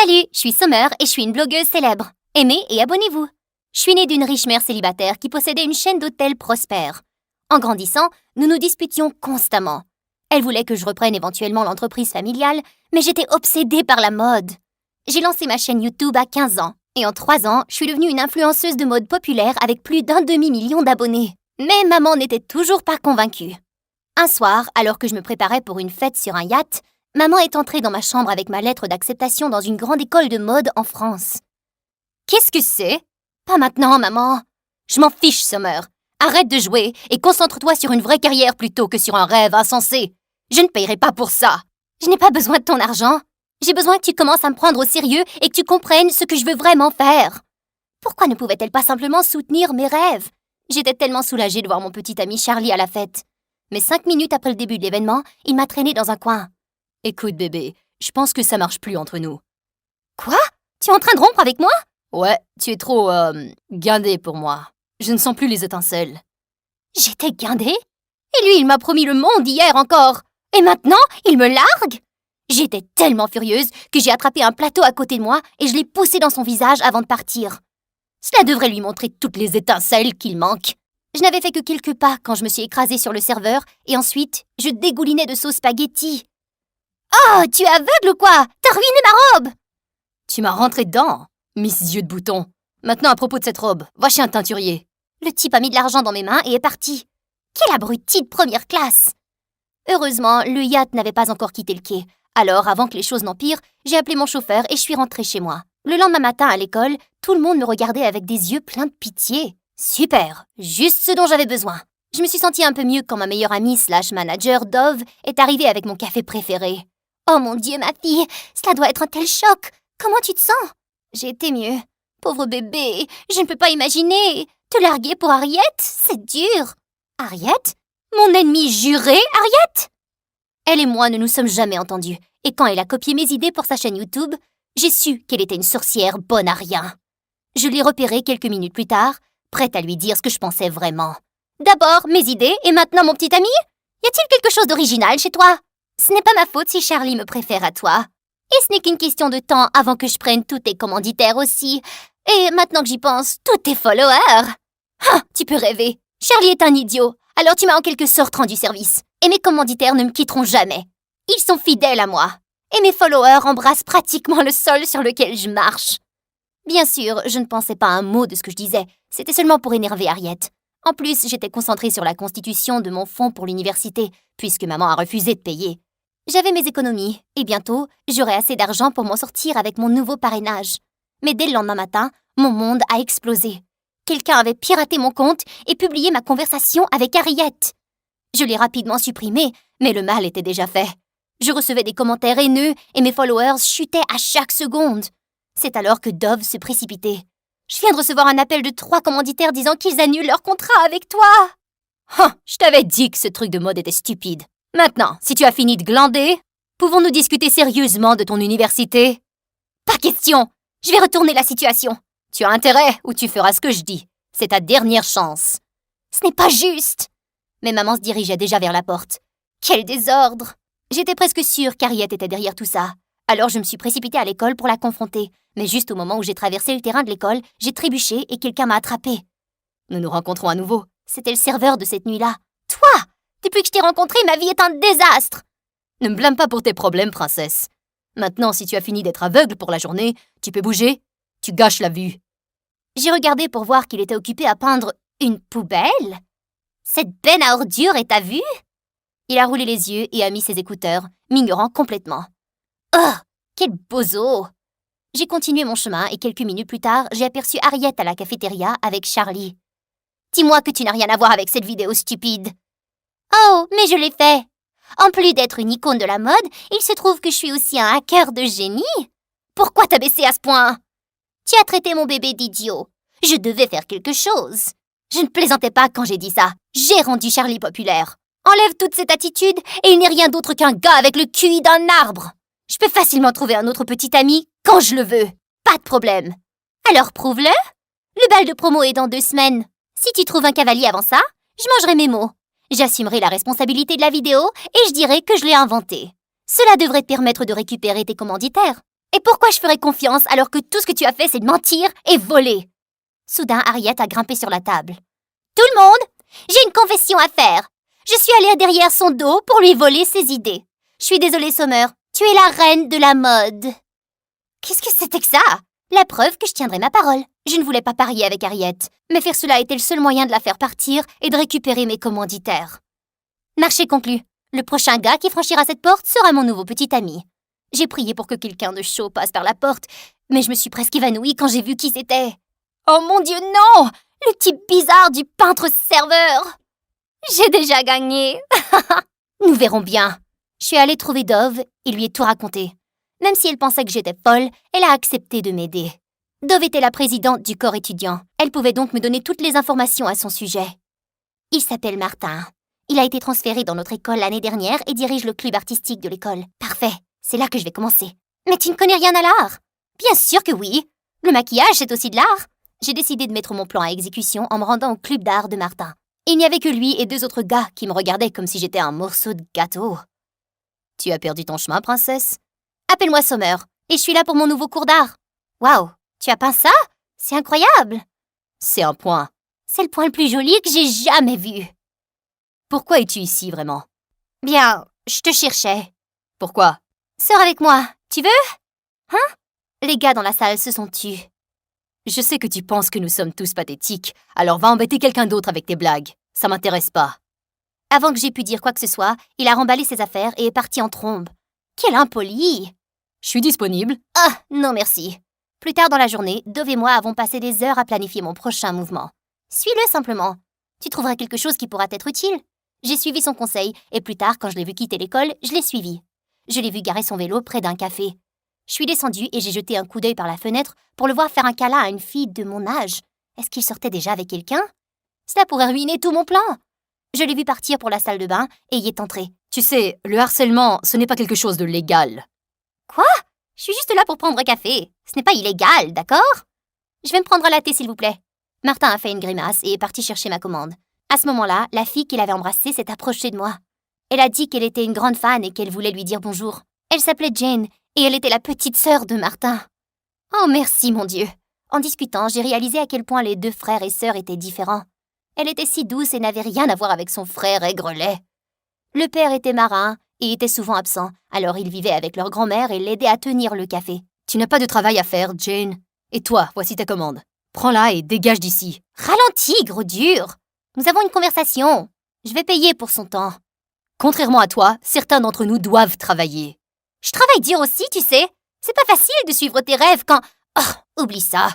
Salut, je suis Summer et je suis une blogueuse célèbre. Aimez et abonnez-vous. Je suis née d'une riche mère célibataire qui possédait une chaîne d'hôtels prospère. En grandissant, nous nous disputions constamment. Elle voulait que je reprenne éventuellement l'entreprise familiale, mais j'étais obsédée par la mode. J'ai lancé ma chaîne YouTube à 15 ans, et en 3 ans, je suis devenue une influenceuse de mode populaire avec plus d'1 demi-million d'abonnés. Mais maman n'était toujours pas convaincue. Un soir, alors que je me préparais pour une fête sur un yacht, maman est entrée dans ma chambre avec ma lettre d'acceptation dans une grande école de mode en France. « Qu'est-ce que c'est ? » ?»« Pas maintenant, maman. »« Je m'en fiche, Summer. Arrête de jouer et concentre-toi sur une vraie carrière plutôt que sur un rêve insensé. Je ne payerai pas pour ça. Je n'ai pas besoin de ton argent. J'ai besoin que tu commences à me prendre au sérieux et que tu comprennes ce que je veux vraiment faire. » Pourquoi ne pouvait-elle pas simplement soutenir mes rêves ? J'étais tellement soulagée de voir mon petit ami Charlie à la fête. Mais 5 minutes après le début de l'événement, il m'a traînée dans un coin. « Écoute, bébé, je pense que ça marche plus entre nous. »« Quoi ? Tu es en train de rompre avec moi ? » ?»« Ouais, tu es trop, guindée pour moi. Je ne sens plus les étincelles. » J'étais guindée ? Et lui, il m'a promis le monde hier encore. Et maintenant, il me largue ? J'étais tellement furieuse que j'ai attrapé un plateau à côté de moi et je l'ai poussé dans son visage avant de partir. Cela devrait lui montrer toutes les étincelles qu'il manque. Je n'avais fait que quelques pas quand je me suis écrasée sur le serveur et ensuite, je dégoulinais de sauce spaghetti. « Oh, tu es aveugle ou quoi ? T'as ruiné ma robe !»« Tu m'as rentré dedans, Miss Yeux de Bouton. Maintenant, à propos de cette robe, va chez un teinturier. » Le type a mis de l'argent dans mes mains et est parti. Quel abruti de première classe ! Heureusement, le yacht n'avait pas encore quitté le quai. Alors, avant que les choses n'empirent, j'ai appelé mon chauffeur et je suis rentrée chez moi. Le lendemain matin à l'école, tout le monde me regardait avec des yeux pleins de pitié. Super, juste ce dont j'avais besoin. Je me suis sentie un peu mieux quand ma meilleure amie / manager, Dove, est arrivée avec mon café préféré. « Oh mon Dieu, ma fille, cela doit être un tel choc. Comment tu te sens ?» J'ai été mieux. Pauvre bébé, je ne peux pas imaginer. Te larguer pour Harriet, c'est dur. Harriet ? Mon ennemie juré, Harriet ? Elle et moi ne nous sommes jamais entendus. Et quand elle a copié mes idées pour sa chaîne YouTube, j'ai su qu'elle était une sorcière bonne à rien. Je l'ai repérée quelques minutes plus tard, prête à lui dire ce que je pensais vraiment. D'abord, mes idées, et maintenant mon petit ami ? Y a-t-il quelque chose d'original chez toi ? Ce n'est pas ma faute si Charlie me préfère à toi. Et ce n'est qu'une question de temps avant que je prenne tous tes commanditaires aussi. Et maintenant que j'y pense, tous tes followers. Ah, tu peux rêver. Charlie est un idiot, alors tu m'as en quelque sorte rendu service. Et mes commanditaires ne me quitteront jamais. Ils sont fidèles à moi. Et mes followers embrassent pratiquement le sol sur lequel je marche. Bien sûr, je ne pensais pas un mot de ce que je disais. C'était seulement pour énerver Harriet. En plus, j'étais concentrée sur la constitution de mon fonds pour l'université, puisque maman a refusé de payer. J'avais mes économies, et bientôt, j'aurais assez d'argent pour m'en sortir avec mon nouveau parrainage. Mais dès le lendemain matin, mon monde a explosé. Quelqu'un avait piraté mon compte et publié ma conversation avec Harriet. Je l'ai rapidement supprimé, mais le mal était déjà fait. Je recevais des commentaires haineux et mes followers chutaient à chaque seconde. C'est alors que Dove se précipitait. « Je viens de recevoir un appel de 3 commanditaires disant qu'ils annulent leur contrat avec toi. » Ah, je t'avais dit que ce truc de mode était stupide. Maintenant, si tu as fini de glander, pouvons-nous discuter sérieusement de ton université ? Pas question. Je vais retourner la situation. Tu as intérêt ou tu feras ce que je dis. C'est ta dernière chance. Ce n'est pas juste. Mais maman se dirigeait déjà vers la porte. Quel désordre. J'étais presque sûre qu'Harriet était derrière tout ça. Alors je me suis précipitée à l'école pour la confronter. Mais juste au moment où j'ai traversé le terrain de l'école, j'ai trébuché et quelqu'un m'a attrapée. Nous nous rencontrons à nouveau. C'était le serveur de cette nuit-là. Toi! Depuis que je t'ai rencontrée, ma vie est un désastre. Ne me blâme pas pour tes problèmes, princesse. Maintenant, si tu as fini d'être aveugle pour la journée, tu peux bouger. Tu gâches la vue. J'ai regardé pour voir qu'il était occupé à peindre une poubelle. Cette benne à ordures est à vue? Il a roulé les yeux et a mis ses écouteurs, m'ignorant complètement. Oh, quel bozo! J'ai continué mon chemin et quelques minutes plus tard, j'ai aperçu Harriet à la cafétéria avec Charlie. Dis-moi que tu n'as rien à voir avec cette vidéo stupide. Oh, mais je l'ai fait. En plus d'être une icône de la mode, il se trouve que je suis aussi un hacker de génie. Pourquoi t'abaisser à ce point? Tu as traité mon bébé d'idiot. Je devais faire quelque chose. Je ne plaisantais pas quand j'ai dit ça. J'ai rendu Charlie populaire. Enlève toute cette attitude et il n'est rien d'autre qu'un gars avec le QI d'un arbre. Je peux facilement trouver un autre petit ami quand je le veux. Pas de problème. Alors prouve-le. Le bal de promo est dans 2 semaines. Si tu trouves un cavalier avant ça, je mangerai mes mots. J'assumerai la responsabilité de la vidéo et je dirai que je l'ai inventée. Cela devrait te permettre de récupérer tes commanditaires. Et pourquoi je ferais confiance alors que tout ce que tu as fait, c'est de mentir et voler? Soudain, Harriet a grimpé sur la table. Tout le monde, j'ai une confession à faire. Je suis allée derrière son dos pour lui voler ses idées. Je suis désolée, Summer. Tu es la reine de la mode. Qu'est-ce que c'était que ça? La preuve que je tiendrai ma parole. Je ne voulais pas parier avec Harriet, mais faire cela était le seul moyen de la faire partir et de récupérer mes commanditaires. Marché conclu. Le prochain gars qui franchira cette porte sera mon nouveau petit ami. J'ai prié pour que quelqu'un de chaud passe par la porte, mais je me suis presque évanouie quand j'ai vu qui c'était. Oh mon Dieu, non! Le type bizarre du peintre-serveur! J'ai déjà gagné! Nous verrons bien. Je suis allée trouver Dove et lui ai tout raconté. Même si elle pensait que j'étais folle, elle a accepté de m'aider. Dove était la présidente du corps étudiant. Elle pouvait donc me donner toutes les informations à son sujet. Il s'appelle Martin. Il a été transféré dans notre école l'année dernière et dirige le club artistique de l'école. Parfait, c'est là que je vais commencer. Mais tu ne connais rien à l'art? Bien sûr que oui. Le maquillage, c'est aussi de l'art. J'ai décidé de mettre mon plan à exécution en me rendant au club d'art de Martin. Il n'y avait que lui et 2 autres gars qui me regardaient comme si j'étais un morceau de gâteau. Tu as perdu ton chemin, princesse? Appelle-moi Summer, et je suis là pour mon nouveau cours d'art. Waouh, tu as peint ça? C'est incroyable. C'est un point. C'est le point le plus joli que j'ai jamais vu. Pourquoi es-tu ici, vraiment? Bien, je te cherchais. Pourquoi? Sors avec moi, tu veux? Hein? Les gars dans la salle se sont tus. Je sais que tu penses que nous sommes tous pathétiques, alors va embêter quelqu'un d'autre avec tes blagues. Ça m'intéresse pas. Avant que j'aie pu dire quoi que ce soit, il a remballé ses affaires et est parti en trombe. Quel impoli! Je suis disponible. Ah, non merci. Plus tard dans la journée, Dove et moi avons passé des heures à planifier mon prochain mouvement. Suis-le simplement. Tu trouveras quelque chose qui pourra t'être utile. J'ai suivi son conseil, et plus tard, quand je l'ai vu quitter l'école, je l'ai suivi. Je l'ai vu garer son vélo près d'un café. Je suis descendue et j'ai jeté un coup d'œil par la fenêtre pour le voir faire un câlin à une fille de mon âge. Est-ce qu'il sortait déjà avec quelqu'un? Cela pourrait ruiner tout mon plan. Je l'ai vu partir pour la salle de bain et y est entré. Tu sais, le harcèlement, ce n'est pas quelque chose de légal. Quoi? Je suis juste là pour prendre un café. Ce n'est pas illégal, d'accord? Je vais me prendre un latte, s'il vous plaît. Martin a fait une grimace et est parti chercher ma commande. À ce moment-là, la fille qu'il avait embrassée s'est approchée de moi. Elle a dit qu'elle était une grande fan et qu'elle voulait lui dire bonjour. Elle s'appelait Jane et elle était la petite sœur de Martin. Oh merci, mon Dieu! En discutant, j'ai réalisé à quel point les 2 frères et sœurs étaient différents. Elle était si douce et n'avait rien à voir avec son frère aigrelet. Le père était marin et était souvent absent, alors il vivait avec leur grand-mère et l'aidait à tenir le café. Tu n'as pas de travail à faire, Jane. Et toi, voici ta commande. Prends-la et dégage d'ici. Ralentis, gros dur! Nous avons une conversation. Je vais payer pour son temps. Contrairement à toi, certains d'entre nous doivent travailler. Je travaille dur aussi, tu sais. C'est pas facile de suivre tes rêves quand... Oh, oublie ça.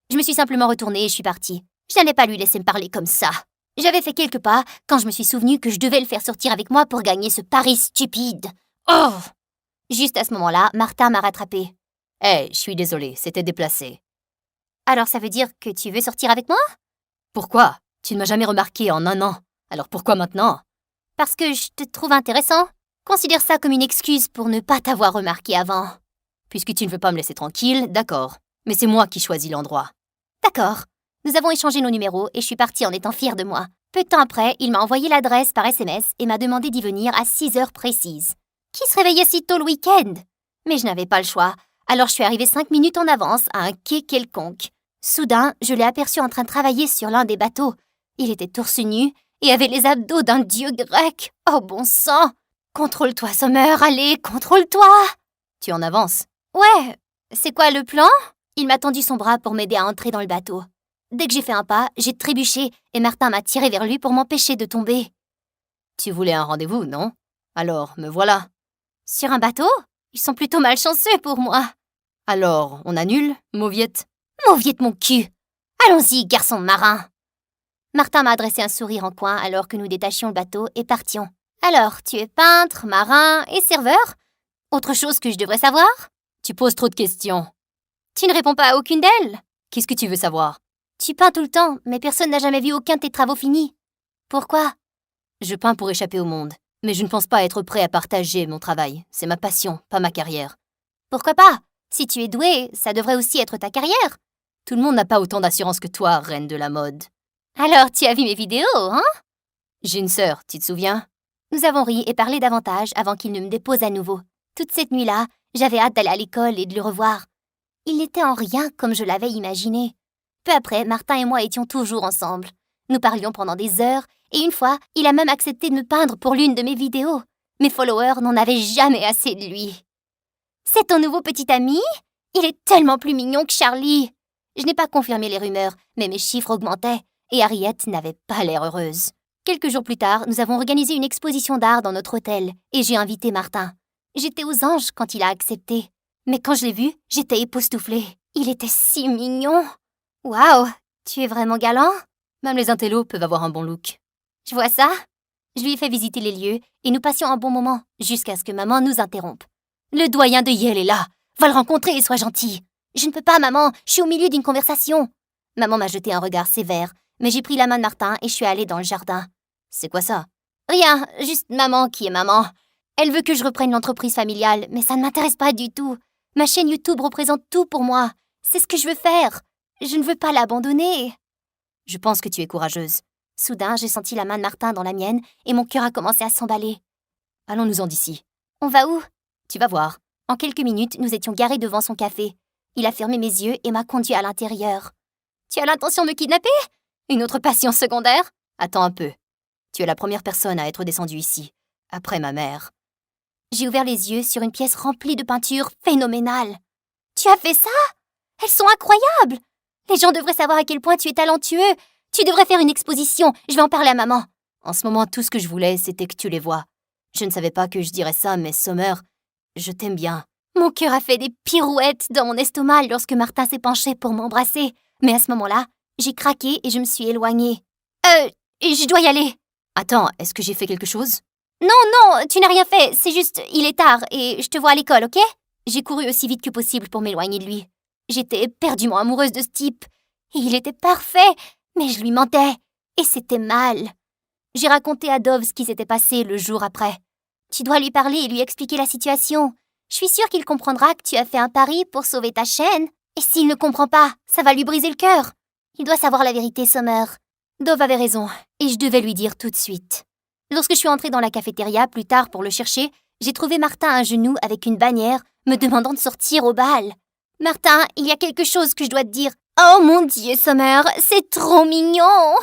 Je me suis simplement retournée et je suis partie. Je n'allais pas lui laisser me parler comme ça. J'avais fait quelques pas quand je me suis souvenu que je devais le faire sortir avec moi pour gagner ce pari stupide. Oh! Juste à ce moment-là, Martin m'a rattrapée. Hé, je suis désolée, c'était déplacé. Alors ça veut dire que tu veux sortir avec moi? Pourquoi? Tu ne m'as jamais remarqué en 1 an. Alors pourquoi maintenant? Parce que je te trouve intéressant. Considère ça comme une excuse pour ne pas t'avoir remarqué avant. Puisque tu ne veux pas me laisser tranquille, d'accord. Mais c'est moi qui choisis l'endroit. D'accord. Nous avons échangé nos numéros et je suis partie en étant fière de moi. Peu de temps après, il m'a envoyé l'adresse par SMS et m'a demandé d'y venir à 6 heures précises. Qui se réveillait si tôt le week-end? Mais je n'avais pas le choix. Alors je suis arrivée 5 minutes en avance à un quai quelconque. Soudain, je l'ai aperçu en train de travailler sur l'un des bateaux. Il était torse nu et avait les abdos d'un dieu grec. Oh bon sang! Contrôle-toi, Summer, allez, contrôle-toi! Tu en avances? Ouais, c'est quoi le plan? Il m'a tendu son bras pour m'aider à entrer dans le bateau. Dès que j'ai fait un pas, j'ai trébuché et Martin m'a tiré vers lui pour m'empêcher de tomber. Tu voulais un rendez-vous, non? Alors, me voilà. Sur un bateau? Ils sont plutôt malchanceux pour moi. Alors, on annule, Mauviette? Mauviette mon cul! Allons-y, garçon marin! Martin m'a adressé un sourire en coin alors que nous détachions le bateau et partions. Alors, tu es peintre, marin et serveur? Autre chose que je devrais savoir? Tu poses trop de questions. Tu ne réponds pas à aucune d'elles? Qu'est-ce que tu veux savoir? Tu peins tout le temps, mais personne n'a jamais vu aucun de tes travaux finis. Pourquoi? Je peins pour échapper au monde, mais je ne pense pas être prêt à partager mon travail. C'est ma passion, pas ma carrière. Pourquoi pas? Si tu es doué, ça devrait aussi être ta carrière. Tout le monde n'a pas autant d'assurance que toi, reine de la mode. Alors, tu as vu mes vidéos, hein? J'ai une sœur, tu te souviens? Nous avons ri et parlé davantage avant qu'il ne me dépose à nouveau. Toute cette nuit-là, j'avais hâte d'aller à l'école et de le revoir. Il n'était en rien comme je l'avais imaginé. Peu après, Martin et moi étions toujours ensemble. Nous parlions pendant des heures, et une fois, il a même accepté de me peindre pour l'une de mes vidéos. Mes followers n'en avaient jamais assez de lui. C'est ton nouveau petit ami? Il est tellement plus mignon que Charlie. Je n'ai pas confirmé les rumeurs, mais mes chiffres augmentaient, et Harriet n'avait pas l'air heureuse. Quelques jours plus tard, nous avons organisé une exposition d'art dans notre hôtel, et j'ai invité Martin. J'étais aux anges quand il a accepté. Mais quand je l'ai vu, j'étais époustouflée. Il était si mignon. Waouh, tu es vraiment galant? Même les intellos peuvent avoir un bon look. Je vois ça. Je lui ai fait visiter les lieux, et nous passions un bon moment, jusqu'à ce que maman nous interrompe. Le doyen de Yale est là. Va le rencontrer et sois gentil. Je ne peux pas, maman, je suis au milieu d'une conversation. Maman m'a jeté un regard sévère, mais j'ai pris la main de Martin et je suis allée dans le jardin. C'est quoi ça? Rien, juste maman qui est maman. Elle veut que je reprenne l'entreprise familiale, mais ça ne m'intéresse pas du tout. Ma chaîne YouTube représente tout pour moi. C'est ce que je veux faire. Je ne veux pas l'abandonner. Je pense que tu es courageuse. Soudain, j'ai senti la main de Martin dans la mienne et mon cœur a commencé à s'emballer. Allons-nous-en d'ici. On va où? Tu vas voir. En quelques minutes, nous étions garés devant son café. Il a fermé mes yeux et m'a conduit à l'intérieur. Tu as l'intention de me kidnapper? Une autre passion secondaire? Attends un peu. Tu es la première personne à être descendue ici, après ma mère. J'ai ouvert les yeux sur une pièce remplie de peintures phénoménales. Tu as fait ça? Elles sont incroyables! Les gens devraient savoir à quel point tu es talentueux. Tu devrais faire une exposition. Je vais en parler à maman. En ce moment, tout ce que je voulais, c'était que tu les vois. Je ne savais pas que je dirais ça, mais Summer, je t'aime bien. Mon cœur a fait des pirouettes dans mon estomac lorsque Martin s'est penché pour m'embrasser. Mais à ce moment-là, j'ai craqué et je me suis éloignée. Je dois y aller. Attends, est-ce que j'ai fait quelque chose? Non, tu n'as rien fait. C'est juste, il est tard et je te vois à l'école, ok? J'ai couru aussi vite que possible pour m'éloigner de lui. J'étais éperdument amoureuse de ce type. Et il était parfait, mais je lui mentais. Et c'était mal. J'ai raconté à Dove ce qui s'était passé le jour après. Tu dois lui parler et lui expliquer la situation. Je suis sûre qu'il comprendra que tu as fait un pari pour sauver ta chaîne. Et s'il ne comprend pas, ça va lui briser le cœur. Il doit savoir la vérité, Summer. Dove avait raison, et je devais lui dire tout de suite. Lorsque je suis entrée dans la cafétéria plus tard pour le chercher, j'ai trouvé Martin à genoux avec une bannière, me demandant de sortir au bal. « Martin, il y a quelque chose que je dois te dire. »« Oh mon Dieu, Summer, c'est trop mignon !»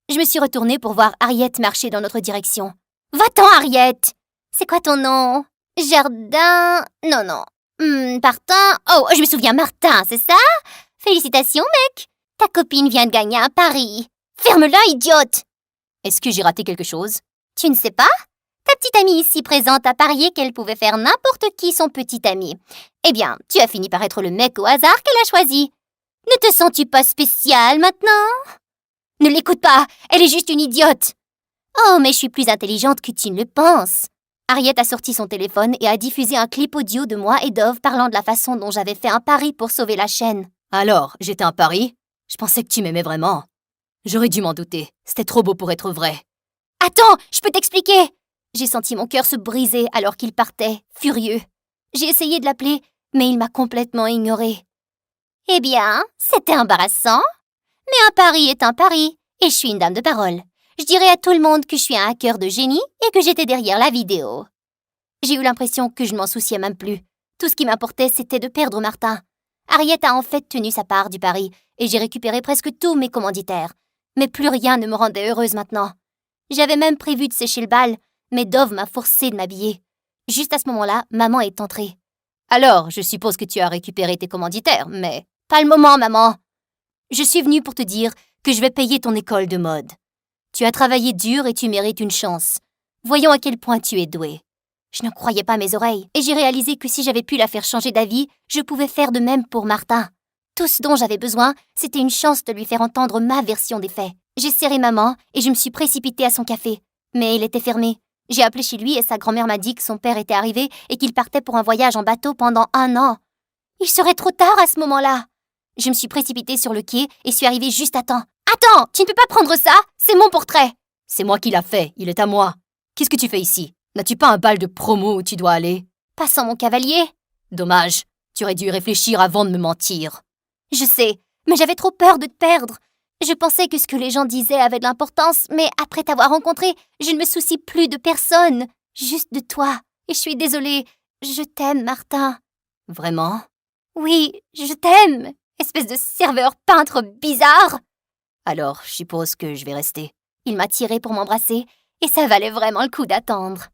Je me suis retournée pour voir Harriet marcher dans notre direction. « Va-t'en, Harriet !»« C'est quoi ton nom? »« Jardin... Non. Martin... Oh, je me souviens, Martin, c'est ça? Félicitations, mec. Ta copine vient de gagner un pari. Ferme-la, idiote! Est-ce que j'ai raté quelque chose? Tu ne sais pas? Ta petite amie ici présente a parié qu'elle pouvait faire n'importe qui son petit ami. Eh bien, tu as fini par être le mec au hasard qu'elle a choisi. Ne te sens-tu pas spécial maintenant? Ne l'écoute pas, elle est juste une idiote. Oh, mais je suis plus intelligente que tu ne le penses. Harriet a sorti son téléphone et a diffusé un clip audio de moi et Dove parlant de la façon dont j'avais fait un pari pour sauver la chaîne. Alors, j'étais un pari? Je pensais que tu m'aimais vraiment. J'aurais dû m'en douter. C'était trop beau pour être vrai. Attends, je peux t'expliquer. J'ai senti mon cœur se briser alors qu'il partait, furieux. J'ai essayé de l'appeler, mais il m'a complètement ignorée. Eh bien, c'était embarrassant. Mais un pari est un pari, et je suis une dame de parole. Je dirais à tout le monde que je suis un hacker de génie et que j'étais derrière la vidéo. J'ai eu l'impression que je ne m'en souciais même plus. Tout ce qui m'importait, c'était de perdre Martin. Harriet a en fait tenu sa part du pari, et j'ai récupéré presque tous mes commanditaires. Mais plus rien ne me rendait heureuse maintenant. J'avais même prévu de sécher le bal, mais Dove m'a forcé de m'habiller. Juste à ce moment-là, maman est entrée. Alors, je suppose que tu as récupéré tes commanditaires, mais... Pas le moment, maman. Je suis venue pour te dire que je vais payer ton école de mode. Tu as travaillé dur et tu mérites une chance. Voyons à quel point tu es douée. Je ne croyais pas mes oreilles, et j'ai réalisé que si j'avais pu la faire changer d'avis, je pouvais faire de même pour Martin. Tout ce dont j'avais besoin, c'était une chance de lui faire entendre ma version des faits. J'ai serré maman et je me suis précipitée à son café. Mais il était fermé. J'ai appelé chez lui et sa grand-mère m'a dit que son père était arrivé et qu'il partait pour un voyage en bateau pendant 1 an. Il serait trop tard à ce moment-là. Je me suis précipitée sur le quai et suis arrivée juste à temps. « Attends, tu ne peux pas prendre ça? C'est mon portrait !»« C'est moi qui l'a fait, il est à moi. Qu'est-ce que tu fais ici? N'as-tu pas un bal de promo où tu dois aller? »« Pas sans mon cavalier. » »« Dommage, tu aurais dû y réfléchir avant de me mentir. »« Je sais, mais j'avais trop peur de te perdre. Je pensais que ce que les gens disaient avait de l'importance, mais après t'avoir rencontré, je ne me soucie plus de personne, juste de toi. Et je suis désolée, Je t'aime, Martin. Vraiment? Oui, je t'aime, espèce de serveur peintre bizarre. Alors, je suppose que je vais rester. Il m'a tiré pour m'embrasser, et ça valait vraiment le coup d'attendre.